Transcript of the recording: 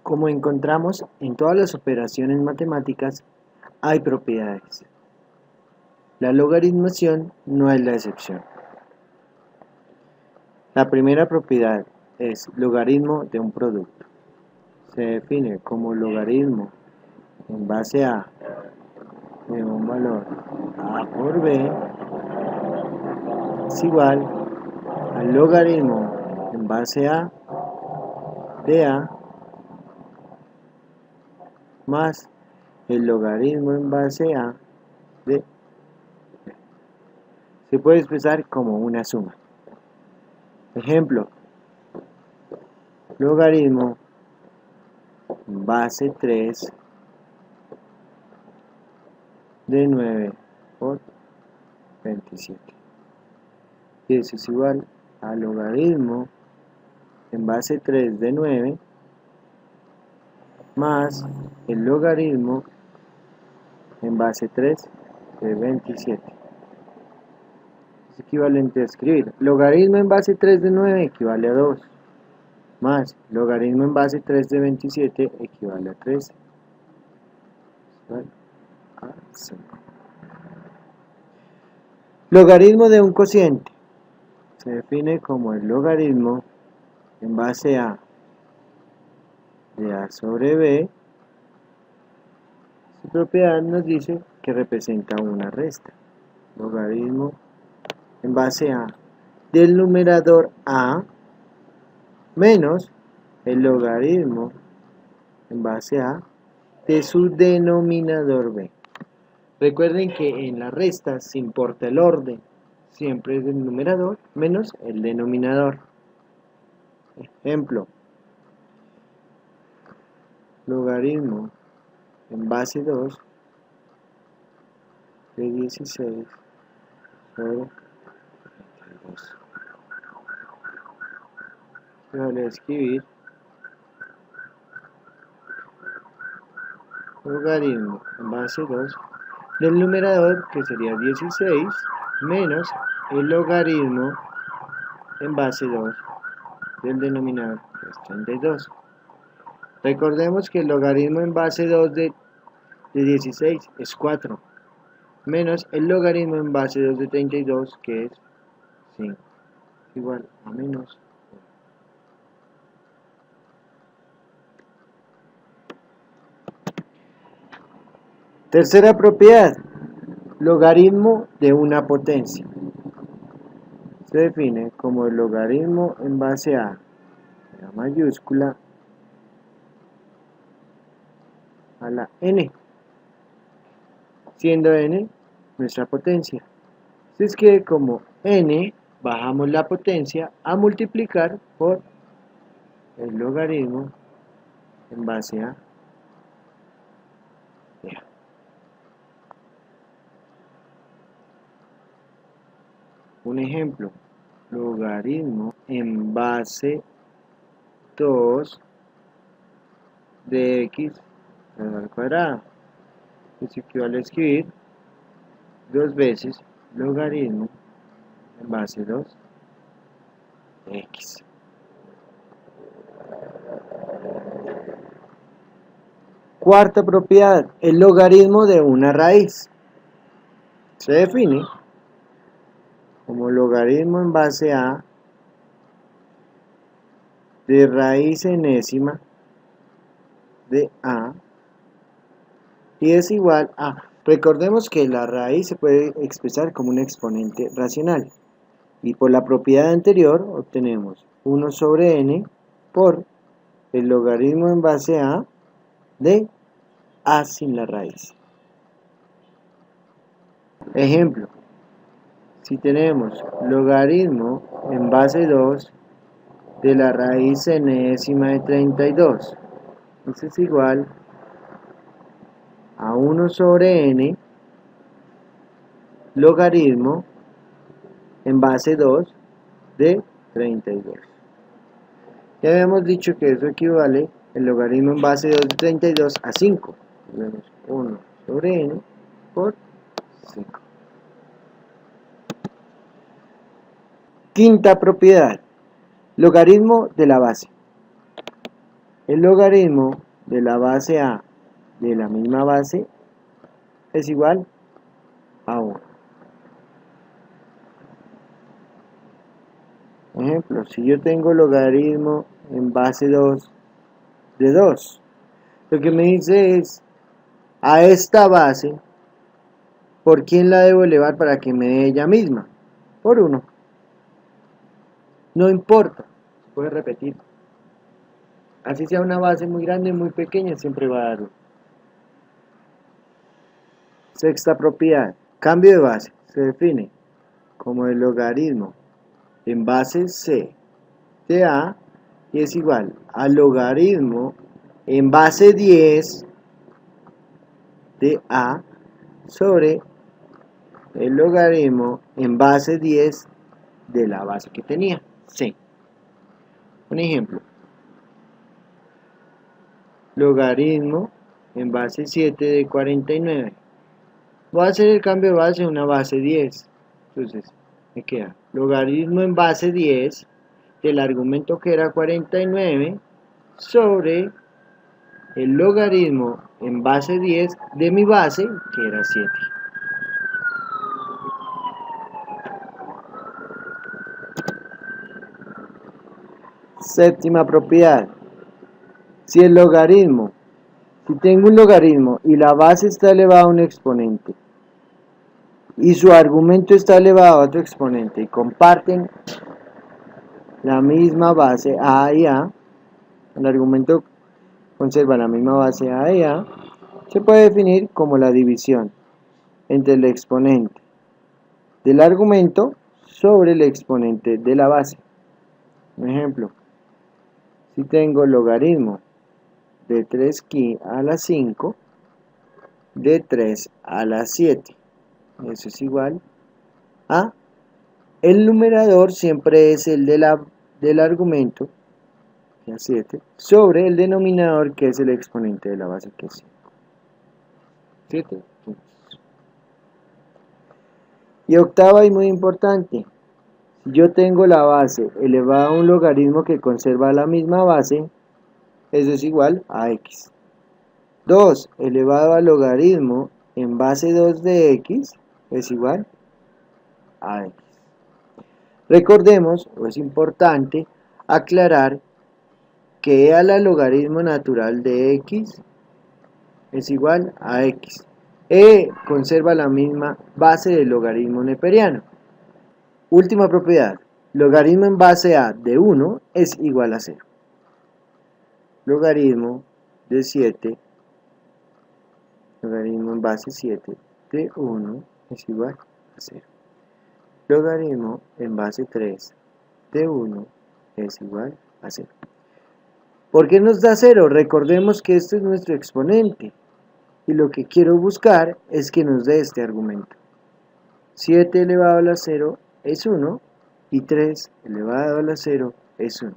Como encontramos en todas las operaciones matemáticas, hay propiedades. La logaritmación no es la excepción. La primera propiedad es logaritmo de un producto. Se define como logaritmo en base a de un valor a por b es igual al logaritmo en base a de a más el logaritmo en base a de b. Se puede expresar como una suma. Ejemplo, logaritmo en base 3 de 9 por 27. Y eso es igual al logaritmo en base 3 de 9 más el logaritmo en base 3 de 27. Es equivalente a escribir logaritmo en base 3 de 9 equivale a 2, más logaritmo en base 3 de 27 equivale a 13. Igual a 5. Logaritmo de un cociente se define como el logaritmo en base a de a sobre b. Su propiedad nos dice que representa una resta. Logaritmo en base a del numerador a menos el logaritmo en base a de su denominador b. Recuerden que en las restas se importa el orden, siempre es el numerador menos el denominador. Ejemplo, logaritmo en base 2 de 16 sobre 32. Voy a escribir logaritmo en base 2 del numerador, que sería 16, menos el logaritmo en base 2 del denominador, que es 32. Recordemos que el logaritmo en base 2 de 16 es 4, menos el logaritmo en base 2 de 32, que es 5, igual a menos 1. Tercera propiedad, logaritmo de una potencia. Se define como el logaritmo en base a la mayúscula a la n, siendo n nuestra potencia. Así es que como n bajamos la potencia a multiplicar por el logaritmo en base a e. Un ejemplo, logaritmo en base 2 de x al cuadrado. Esto equivale a escribir 2 veces logaritmo en base 2 de x. Cuarta propiedad, el logaritmo de una raíz. Se define como logaritmo en base a de raíz enésima de a y es igual a, recordemos que la raíz se puede expresar como un exponente racional y por la propiedad anterior obtenemos 1 sobre n por el logaritmo en base a de a sin la raíz. Ejemplo, si tenemos logaritmo en base 2 de la raíz enésima de 32, eso es igual a 1 sobre n logaritmo en base 2 de 32. Ya habíamos dicho que eso equivale el logaritmo en base 2 de 32 a 5. Tenemos 1 sobre n por 5. Quinta propiedad, logaritmo de la base. el logaritmo de la base a de la misma base es igual a 1. Ejemplo, si yo tengo logaritmo en base 2 de 2, lo que me dice es, a esta base, ¿por quién la debo elevar para que me dé ella misma? Por 1. No importa, se puede repetir. Así sea una base muy grande o muy pequeña, siempre va a dar 1. Sexta propiedad, cambio de base, se define como el logaritmo en base c de a y es igual al logaritmo en base 10 de a sobre el logaritmo en base 10 de la base que tenía, c. Un ejemplo, logaritmo en base 7 de 49. Voy a hacer el cambio de base en una base 10. Entonces, me queda logaritmo en base 10 del argumento que era 49 sobre el logaritmo en base 10 de mi base que era 7. Séptima propiedad. Si tengo un logaritmo y la base está elevada a un exponente y su argumento está elevado a otro exponente y comparten la misma base a y a, el argumento conserva la misma base a y a, se puede definir como la división entre el exponente del argumento sobre el exponente de la base. Un ejemplo, si tengo logaritmo de 3 a la 5 de 3 a la 7, eso es igual a, el numerador siempre es el del argumento, que es 7, sobre el denominador que es el exponente de la base, que es 5. 7 quintos. Y octava y muy importante, si yo tengo la base elevada a un logaritmo que conserva la misma base, eso es igual a x. 2 elevado al logaritmo en base 2 de x es igual a x. Recordemos, o es importante aclarar, que e a la logaritmo natural de x es igual a x. E conserva la misma base del logaritmo neperiano. Última propiedad, logaritmo en base a de 1 es igual a 0. Logaritmo de 7, logaritmo en base 7 de 1 es igual a 0. Logaritmo en base 3 de 1 es igual a 0. ¿Por qué nos da 0? Recordemos que este es nuestro exponente y lo que quiero buscar es que nos dé este argumento. 7 elevado a la 0 es 1 y 3 elevado a la 0 es 1.